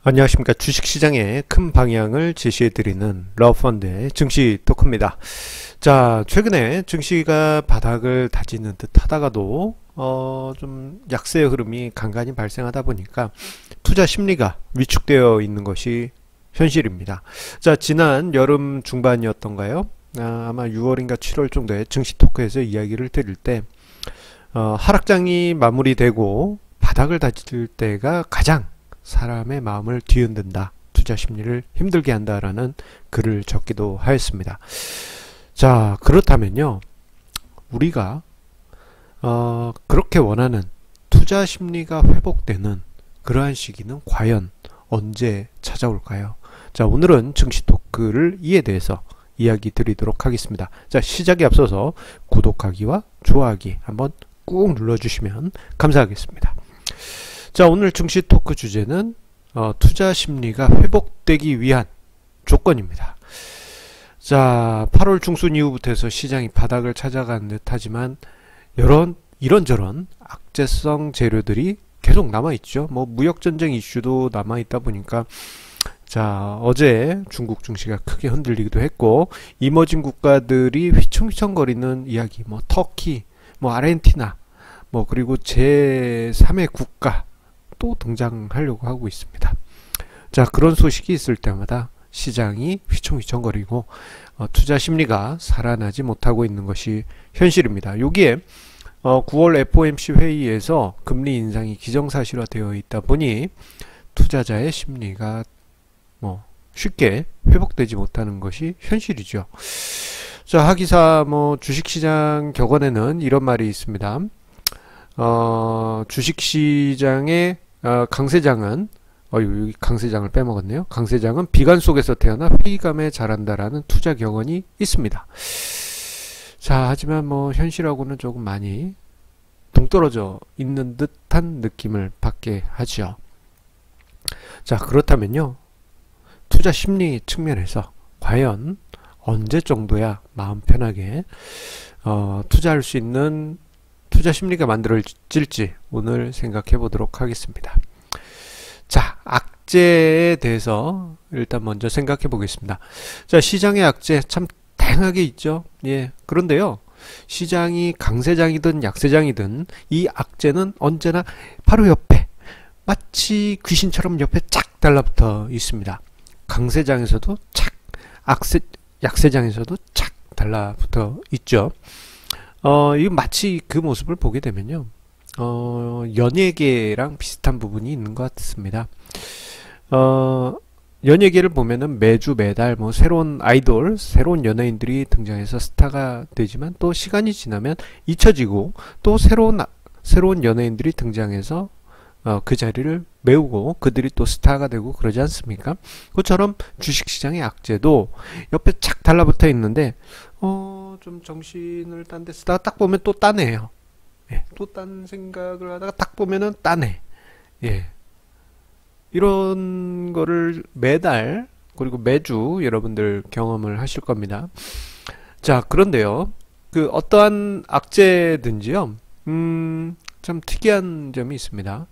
안녕하십니까. 주식시장의 큰 방향을 제시해드리는 러펀드의 증시 토크입니다. 자, 최근에 증시가 바닥을 다지는 듯 하다가도 좀 약세의 흐름이 간간히 발생하다 보니까 투자 심리가 위축되어 있는 것이 현실입니다. 자, 지난 여름 중반이었던가요? 아마 6월인가 7월 정도에 증시 토크에서 이야기를 드릴 때 하락장이 마무리되고 바닥을 다질 때가 가장 사람의 마음을 뒤흔든다, 투자 심리를 힘들게 한다라는 글을 적기도 하였습니다. 자, 그렇다면요, 우리가 그렇게 원하는 투자 심리가 회복되는 그러한 시기는 과연 언제 찾아올까요? 자, 오늘은 증시 토크를 이에 대해서 이야기 드리도록 하겠습니다. 자, 시작에 앞서서 구독하기와 좋아하기 한번 꾹 눌러주시면 감사하겠습니다. 자, 오늘 증시 토크 주제는 투자 심리가 회복되기 위한 조건입니다. 자, 8월 중순 이후부터 해서 시장이 바닥을 찾아가는 듯 하지만 이런저런 악재성 재료들이 계속 남아있죠. 뭐 무역전쟁 이슈도 남아있다 보니까, 자, 어제 중국 증시가 크게 흔들리기도 했고, 이머징 국가들이 휘청휘청거리는 이야기, 뭐 터키, 뭐 아르헨티나, 뭐 그리고 제3의 국가 또 등장하려고 하고 있습니다. 자, 그런 소식이 있을 때마다 시장이 휘청휘청거리고 투자 심리가 살아나지 못하고 있는 것이 현실입니다. 여기에 9월 FOMC 회의에서 금리 인상이 기정사실화되어 있다 보니 투자자의 심리가 쉽게 회복되지 못하는 것이 현실이죠. 자, 하기사 주식시장 격언에는 이런 말이 있습니다. 주식시장의 강세장은 여기 강세장을 빼먹었네요. 강세장은 비관 속에서 태어나 회의감에 자란다라는 투자 격언이 있습니다. 자, 하지만 현실하고는 조금 많이 동떨어져 있는 듯한 느낌을 받게 하죠. 자, 그렇다면요, 투자 심리 측면에서 과연 언제 정도야 마음 편하게 투자할 수 있는 투자 심리가 만들어질지 오늘 생각해 보도록 하겠습니다. 자, 악재에 대해서 일단 먼저 생각해 보겠습니다. 자, 시장의 악재 참 다양하게 있죠. 예. 그런데요, 시장이 강세장이든 약세장이든 이 악재는 언제나 바로 옆에, 마치 귀신처럼 옆에 쫙 달라붙어 있습니다. 강세장에서도 착, 약세장에서도 착 달라붙어 있죠. 이 마치 그 모습을 보게 되면요, 연예계랑 비슷한 부분이 있는 것 같습니다. 연예계를 보면은 매주 매달 새로운 아이돌, 새로운 연예인들이 등장해서 스타가 되지만 또 시간이 지나면 잊혀지고 또 새로운 연예인들이 등장해서 그 자리를 메우고 그들이 또 스타가 되고 그러지 않습니까? 그것처럼 주식시장의 악재도 옆에 착 달라붙어 있는데 좀 정신을 딴 데 쓰다가 딱 보면 또 따네요. 예, 또 딴 생각을 하다가 딱 보면은 따네. 예, 이런 거를 매달 그리고 매주 여러분들 경험을 하실 겁니다. 자, 그런데요, 그 어떠한 악재든지요, 참 특이한 점이 있습니다.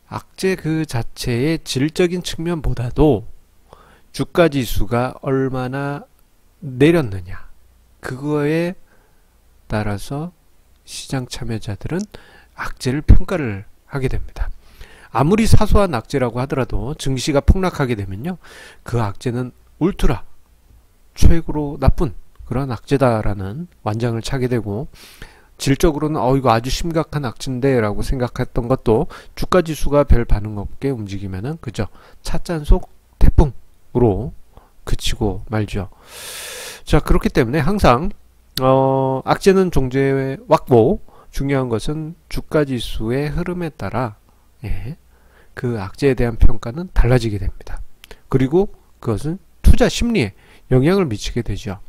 악재 그 자체의 질적인 측면보다도 주가지수가 얼마나 내렸느냐, 그거에 따라서 시장 참여자들은 악재를 평가를 하게 됩니다. 아무리 사소한 악재라고 하더라도 증시가 폭락하게 되면요, 그 악재는 울트라 최고로 나쁜 그런 악재다라는 완장을 차게 되고, 질적으로는 이거 아주 심각한 악재인데 라고 생각했던 것도 주가지수가 별 반응 없게 움직이면은 그저 찻잔속 태풍으로 그치고 말죠. 자, 그렇기 때문에 항상 악재는 존재해 왔고, 중요한 것은 주가지수의 흐름에 따라 그 악재에 대한 평가는 달라지게 됩니다. 그리고 그것은 투자 심리에 영향을 미치게 되죠.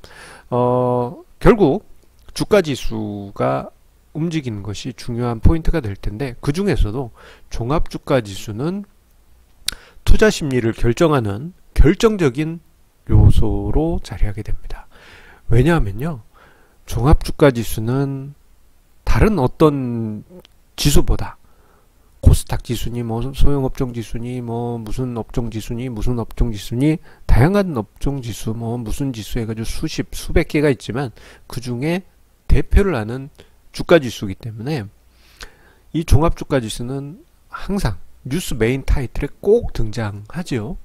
결국 주가지수가 움직이는 것이 중요한 포인트가 될 텐데, 그 중에서도 종합주가지수는 투자 심리를 결정하는 결정적인 요소로 자리하게 됩니다. 왜냐하면요, 종합주가지수는 다른 어떤 지수보다 코스닥 지수니 뭐 소형업종 지수니 뭐 무슨 업종 지수니 무슨 업종 지수니 다양한 업종 지수 뭐 무슨 지수 해가지고 수십 수백 개가 있지만 그 중에 대표를 하는 주가 지수이기 때문에 이 종합 주가 지수는 항상 뉴스 메인 타이틀에 꼭 등장하죠.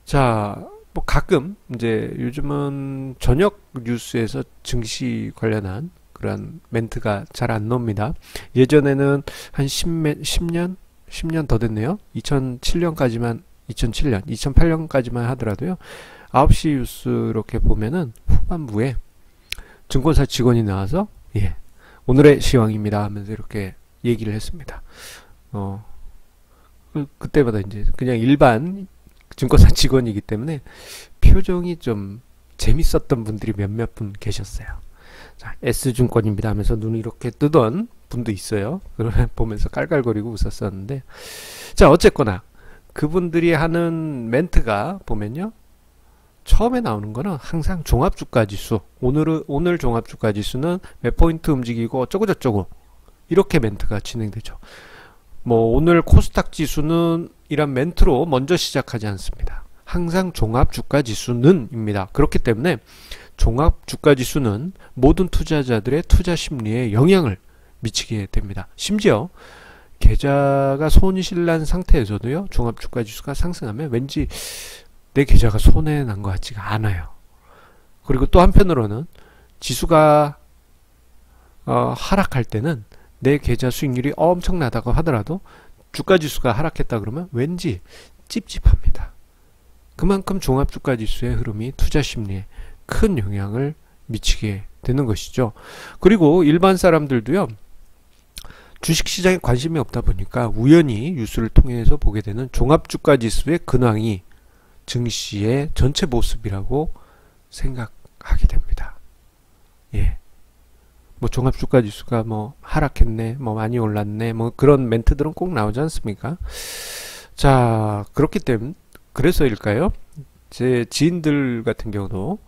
자, 뭐 가끔 이제 요즘은 저녁 뉴스에서 증시 관련한 그런 멘트가 잘 안 나옵니다. 예전에는 한 10년 더 됐네요. 2007년까지만 2008년까지만 하더라도요. 9시 뉴스 이렇게 보면은 후반부에 증권사 직원이 나와서 예, 오늘의 시황입니다 하면서 이렇게 얘기를 했습니다. 그때마다 이제 그냥 일반 증권사 직원이기 때문에 표정이 좀 재밌었던 분들이 몇몇 분 계셨어요. 자, S증권입니다 하면서 눈을 이렇게 뜨던 분도 있어요. 그러면 보면서 깔깔거리고 웃었었는데, 자, 어쨌거나 그분들이 하는 멘트가 보면요, 처음에 나오는 거는 항상 종합주가지수, 오늘 종합주가지수는 몇 포인트 움직이고 어쩌고저쩌고 이렇게 멘트가 진행되죠. 뭐 오늘 코스닥 지수는 이란 멘트로 먼저 시작하지 않습니다. 항상 종합주가지수는 입니다. 그렇기 때문에 종합주가지수는 모든 투자자들의 투자 심리에 영향을 미치게 됩니다. 심지어 계좌가 손실난 상태에서도요, 종합주가지수가 상승하면 왠지 내 계좌가 손해 난 것 같지가 않아요. 그리고 또 한편으로는 지수가 하락할 때는 내 계좌 수익률이 엄청나다고 하더라도 주가지수가 하락했다 그러면 왠지 찝찝합니다. 그만큼 종합주가지수의 흐름이 투자 심리에 큰 영향을 미치게 되는 것이죠. 그리고 일반 사람들도요, 주식시장에 관심이 없다 보니까 우연히 뉴스를 통해서 보게 되는 종합주가지수의 근황이 증시의 전체 모습이라고 생각하게 됩니다. 예. 뭐 종합주가지수가 뭐 하락했네, 뭐 많이 올랐네, 뭐 그런 멘트들은 꼭 나오지 않습니까? 자, 그렇기 때문에 그래서일까요? 제 지인들 같은 경우도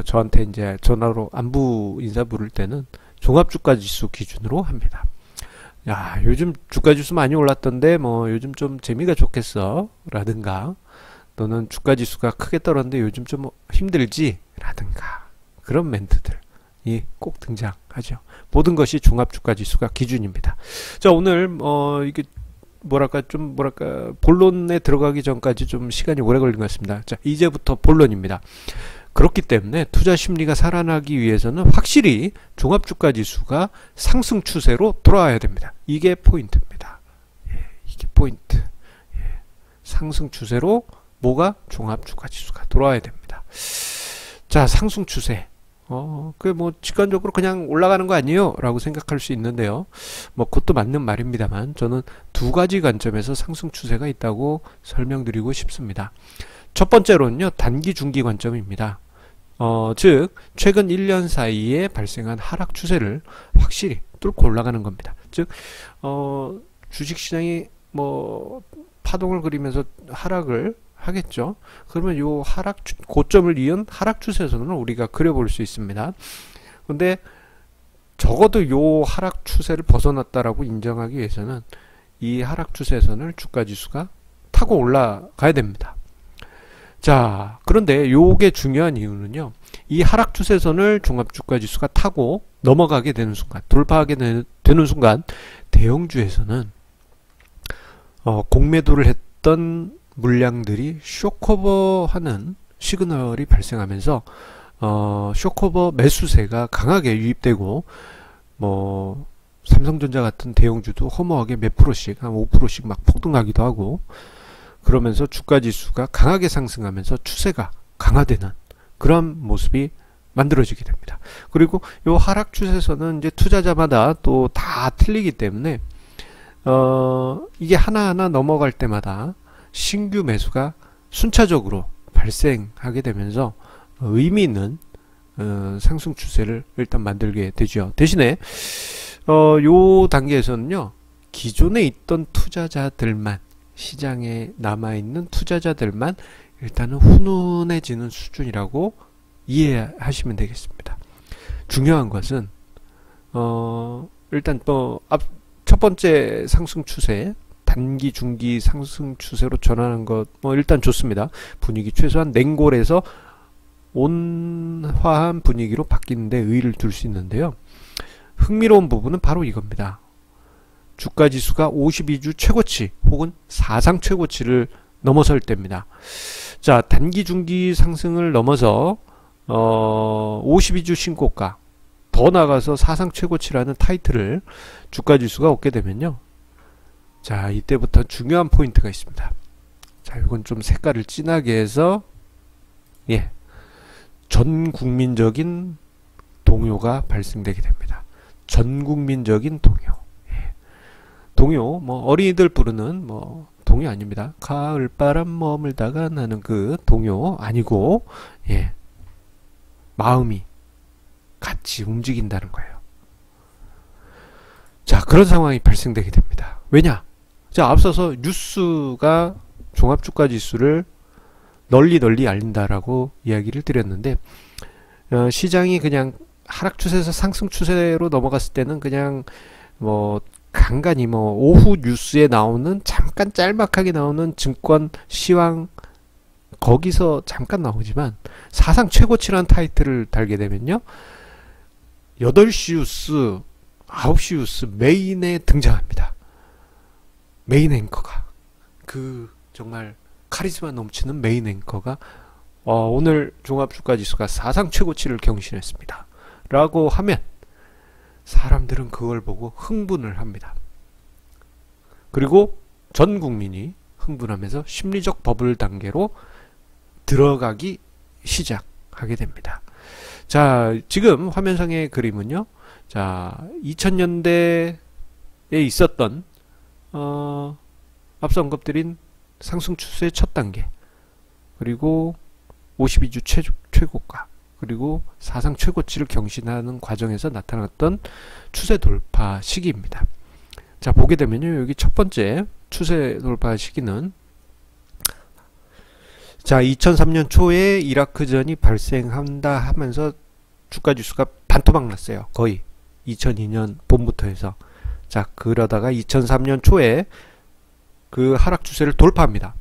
저한테 이제 전화로 안부 인사 부를 때는 종합주가지수 기준으로 합니다. 야, 요즘 주가지수 많이 올랐던데 뭐 요즘 좀 재미가 좋겠어 라든가, 너는 주가지수가 크게 떨었는데 요즘 좀 힘들지 라든가, 그런 멘트들이 꼭 등장하죠. 모든 것이 종합주가지수가 기준입니다. 자, 오늘 이게 뭐랄까 본론에 들어가기 전까지 좀 시간이 오래 걸린 것 같습니다. 자, 이제부터 본론입니다. 그렇기 때문에 투자 심리가 살아나기 위해서는 확실히 종합주가지수가 상승 추세로 돌아와야 됩니다. 이게 포인트입니다. 예, 이게 포인트. 예, 상승 추세로 뭐가? 종합주가지수가 돌아와야 됩니다. 자, 상승 추세. 그 뭐 직관적으로 그냥 올라가는 거 아니에요? 라고 생각할 수 있는데요. 뭐 그것도 맞는 말입니다만 저는 두 가지 관점에서 상승 추세가 있다고 설명드리고 싶습니다. 첫 번째로는요, 단기 중기 관점입니다. 즉 최근 1년 사이에 발생한 하락 추세를 확실히 뚫고 올라가는 겁니다. 즉 주식시장이 뭐 파동을 그리면서 하락을 하겠죠. 그러면 요 고점을 이은 하락 추세선을 우리가 그려볼 수 있습니다. 근데 적어도 요 하락 추세를 벗어났다라고 인정하기 위해서는 이 하락 추세선을 주가지수가 타고 올라가야 됩니다. 자, 그런데 요게 중요한 이유는요, 이 하락 추세선을 종합주가지수가 타고 넘어가게 되는 순간, 돌파하게 되는 순간 대형주에서는 공매도를 했던 물량들이 쇼커버하는 시그널이 발생하면서 쇼커버 매수세가 강하게 유입되고, 뭐 삼성전자 같은 대형주도 허무하게 몇 프로씩, 한 5%씩 막 폭등하기도 하고, 그러면서 주가지수가 강하게 상승하면서 추세가 강화되는 그런 모습이 만들어지게 됩니다. 그리고 이 하락 추세선은 이제 투자자마다 또 다 틀리기 때문에 이게 하나하나 넘어갈 때마다 신규 매수가 순차적으로 발생하게 되면서 의미 있는 상승 추세를 일단 만들게 되죠. 대신에 요 단계에서는요, 기존에 있던 투자자들만, 시장에 남아있는 투자자들만 일단은 훈훈해지는 수준이라고 이해하시면 되겠습니다. 중요한 것은 일단 또 첫 번째 상승 추세, 단기, 중기 상승 추세로 전환한 것, 뭐 일단 좋습니다. 분위기 최소한 냉골에서 온화한 분위기로 바뀌는데 의의를 둘 수 있는데요. 흥미로운 부분은 바로 이겁니다. 주가지수가 52주 최고치 혹은 사상 최고치를 넘어설 때입니다. 자, 단기, 중기 상승을 넘어서 52주 신고가, 더 나가서 사상 최고치라는 타이틀을 주가지수가 얻게 되면요. 자, 이때부터 중요한 포인트가 있습니다. 자, 이건 좀 색깔을 진하게 해서 전 국민적인 동요가 발생되게 됩니다. 전 국민적인 동요. 동요, 뭐 어린이들 부르는 뭐 동요 아닙니다. 가을바람 머물다가 나는 그 동요 아니고, 마음이 같이 움직인다는 거예요. 자, 그런 상황이 발생되게 됩니다. 왜냐? 자, 앞서서 뉴스가 종합주가지수를 널리 알린다라고 이야기를 드렸는데, 시장이 그냥 하락 추세에서 상승 추세로 넘어갔을 때는 그냥 뭐 간간히 뭐 오후 뉴스에 나오는 잠깐 짤막하게 나오는 증권 시황 거기서 잠깐 나오지만, 사상 최고치라는 타이틀을 달게 되면요, 8시 뉴스, 9시 뉴스 메인에 등장합니다. 메인 앵커가, 그 정말 카리스마 넘치는 메인 앵커가 오늘 종합주가지수가 사상 최고치를 경신했습니다 라고 하면 사람들은 그걸 보고 흥분을 합니다. 그리고 전 국민이 흥분하면서 심리적 버블 단계로 들어가기 시작하게 됩니다. 자, 지금 화면상의 그림은요, 자, 2000년대에 있었던 앞서 언급드린 상승 추세의 첫 단계, 그리고 52주 최고가, 그리고 사상 최고치를 경신하는 과정에서 나타났던 추세 돌파 시기입니다. 자, 보게 되면요, 여기 첫 번째 추세 돌파 시기는, 자, 2003년 초에 이라크전이 발생한다 하면서 주가지수가 반토막 났어요. 거의 2002년 봄부터 해서. 자, 그러다가 2003년 초에 그 하락 추세를 돌파합니다.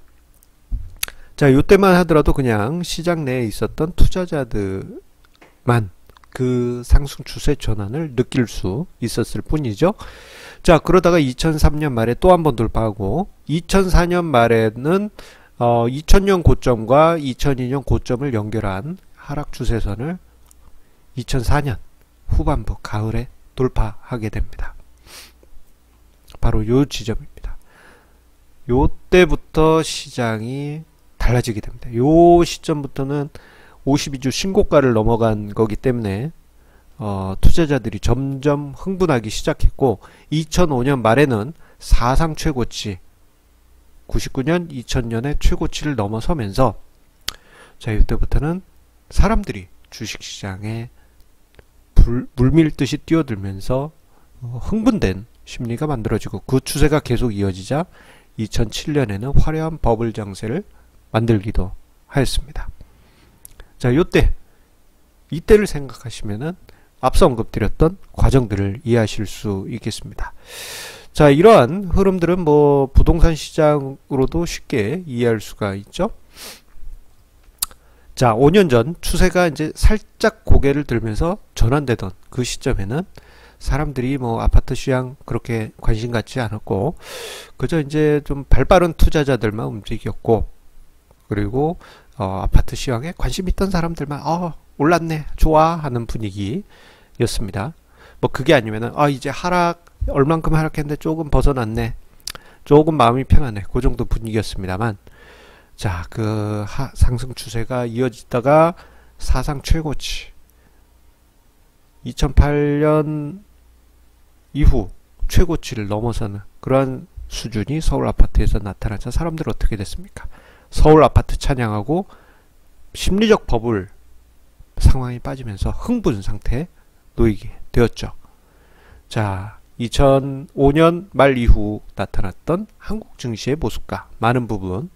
자, 요때만 하더라도 그냥 시장 내에 있었던 투자자들만 그 상승 추세 전환을 느낄 수 있었을 뿐이죠. 자, 그러다가 2003년 말에 또 한 번 돌파하고, 2004년 말에는 2000년 고점과 2002년 고점을 연결한 하락 추세선을 2004년 후반부 가을에 돌파하게 됩니다. 바로 요 지점입니다. 요때부터 시장이 달라지게 됩니다. 요 시점부터는 52주 신고가를 넘어간 거기 때문에 투자자들이 점점 흥분하기 시작했고, 2005년 말에는 사상 최고치, 99년, 2000년의 최고치를 넘어서면서, 자, 이때부터는 사람들이 주식시장에 물밀듯이 뛰어들면서 흥분된 심리가 만들어지고, 그 추세가 계속 이어지자 2007년에는 화려한 버블 장세를 만들기도 하였습니다. 자, 이때를 생각하시면은 앞서 언급드렸던 과정들을 이해하실 수 있겠습니다. 자, 이러한 흐름들은 뭐 부동산 시장으로도 쉽게 이해할 수가 있죠. 자, 5년 전 추세가 이제 살짝 고개를 들면서 전환되던 그 시점에는 사람들이 뭐 아파트 시장 그렇게 관심 갖지 않았고, 그저 이제 좀 발빠른 투자자들만 움직였고, 그리고 아파트 시황에 관심 있던 사람들만 올랐네, 좋아 하는 분위기였습니다. 뭐 그게 아니면은 이제 하락 얼만큼 하락했는데 조금 벗어났네, 조금 마음이 편하네, 그 정도 분위기였습니다만, 자, 그 상승 추세가 이어지다가 사상 최고치 2008년 이후 최고치를 넘어서는 그러한 수준이 서울 아파트에서 나타나자 사람들 어떻게 됐습니까? 서울 아파트 찬양하고 심리적 버블 상황이 빠지면서 흥분 상태에 놓이게 되었죠. 자, 2005년 말 이후 나타났던 한국 증시의 모습과 많은 부분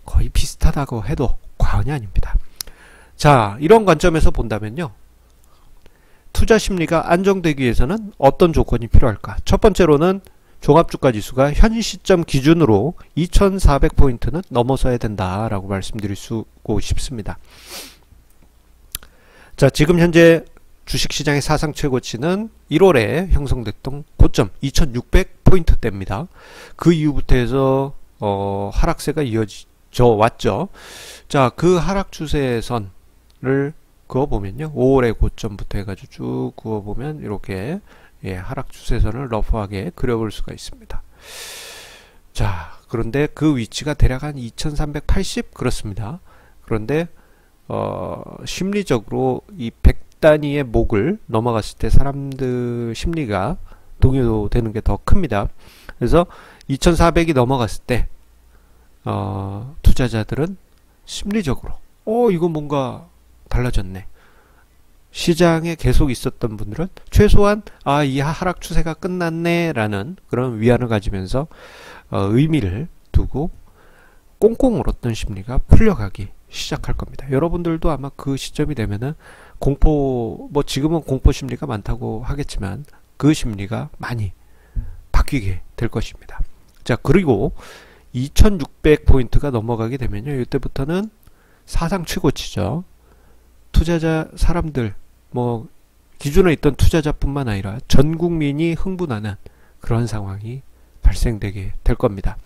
거의 비슷하다고 해도 과언이 아닙니다. 자, 이런 관점에서 본다면요, 투자 심리가 안정되기 위해서는 어떤 조건이 필요할까? 첫 번째로는 종합주가 지수가 현 시점 기준으로 2400포인트는 넘어서야 된다라고 말씀드리고 싶습니다. 자, 지금 현재 주식시장의 사상 최고치는 1월에 형성됐던 고점 2600포인트대입니다. 그 이후부터 해서 하락세가 이어져 왔죠. 자, 그 하락 추세선을 그어보면요, 5월의 고점부터 해가지고 쭉 그어보면 이렇게 하락 추세선을 러프하게 그려볼 수가 있습니다. 자, 그런데 그 위치가 대략 한 2380 그렇습니다. 그런데 심리적으로 이 100단위의 목을 넘어갔을 때 사람들 심리가 동요되는 게 더 큽니다. 그래서 2400이 넘어갔을 때 투자자들은 심리적으로 이거 뭔가 달라졌네. 시장에 계속 있었던 분들은 최소한 이 하락 추세가 끝났네 라는 그런 위안을 가지면서 의미를 두고 꽁꽁 얼었던 심리가 풀려가기 시작할 겁니다. 여러분들도 아마 그 시점이 되면은 지금은 공포 심리가 많다고 하겠지만 그 심리가 많이 바뀌게 될 것입니다. 자, 그리고 2600포인트가 넘어가게 되면요, 이때부터는 사상 최고치죠. 투자자 사람들, 기존에 있던 투자자뿐만 아니라 전 국민이 흥분하는 그런 상황이 발생되게 될 겁니다.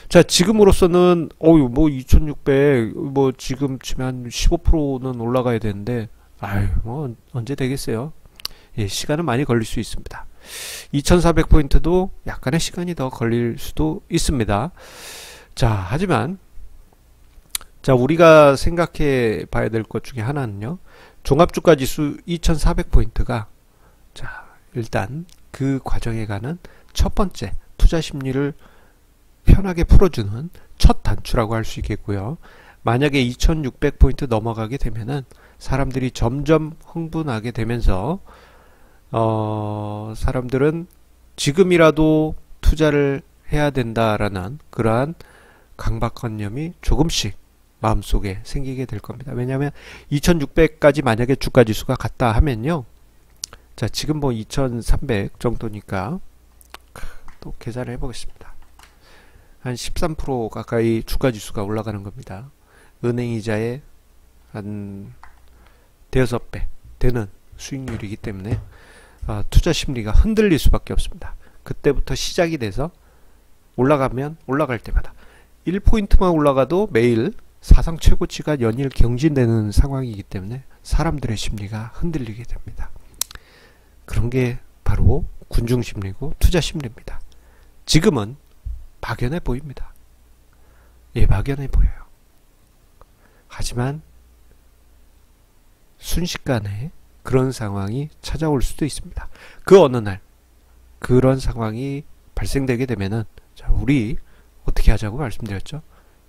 자, 지금으로서는 2600 지금 치면 한 15%는 올라가야 되는데 언제 되겠어요? 예, 시간은 많이 걸릴 수 있습니다. 2400포인트도 약간의 시간이 더 걸릴 수도 있습니다. 자, 하지만 우리가 생각해 봐야 될 것 중에 하나는요, 종합주가지수 2400포인트가 일단 그 과정에 가는 첫 번째 투자 심리를 편하게 풀어주는 첫 단추라고 할 수 있겠고요. 만약에 2600포인트 넘어가게 되면은 사람들이 점점 흥분하게 되면서 사람들은 지금이라도 투자를 해야 된다라는 그러한 강박관념이 조금씩 마음속에 생기게 될 겁니다. 왜냐하면 2600까지 만약에 주가지수가 갔다 하면요, 자, 지금 2300 정도니까 또 계산을 해보겠습니다. 한 13% 가까이 주가지수가 올라가는 겁니다. 은행이자의 한 대여섯 배 되는 수익률이기 때문에 투자 심리가 흔들릴 수밖에 없습니다. 그때부터 시작이 돼서 올라가면 올라갈 때마다 1포인트만 올라가도 매일 사상 최고치가 연일 경신되는 상황이기 때문에 사람들의 심리가 흔들리게 됩니다. 그런 게 바로 군중 심리고 투자 심리입니다. 지금은 막연해 보입니다. 예, 막연해 보여요. 하지만 순식간에 그런 상황이 찾아올 수도 있습니다. 그 어느 날 그런 상황이 발생되게 되면은, 자, 우리 어떻게 하자고 말씀드렸죠?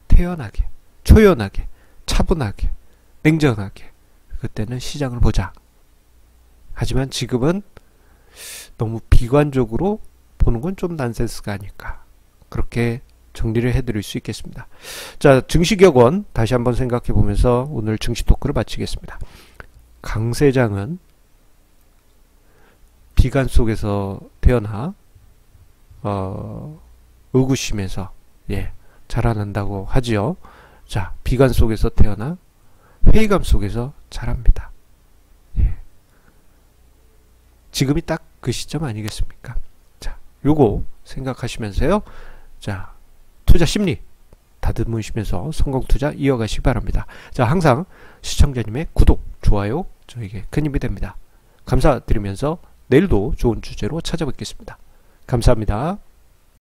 태연하게, 초연하게, 차분하게, 냉정하게 그때는 시장을 보자. 하지만 지금은 너무 비관적으로 보는 건 좀 난센스가 아닐까, 그렇게 정리를 해드릴 수 있겠습니다. 자, 증시격언 다시 한번 생각해 보면서 오늘 증시 토크를 마치겠습니다. 강세장은 비관 속에서 태어나 의구심에서 자라난다고 하지요. 자, 비관 속에서 태어나 회의감 속에서 자랍니다. 지금이 딱 그 시점 아니겠습니까? 자, 요거 생각하시면서요, 자, 투자 심리 다듬으시면서 성공 투자 이어가시기 바랍니다. 자, 항상 시청자님의 구독, 좋아요 저에게 큰 힘이 됩니다. 감사드리면서 내일도 좋은 주제로 찾아뵙겠습니다. 감사합니다.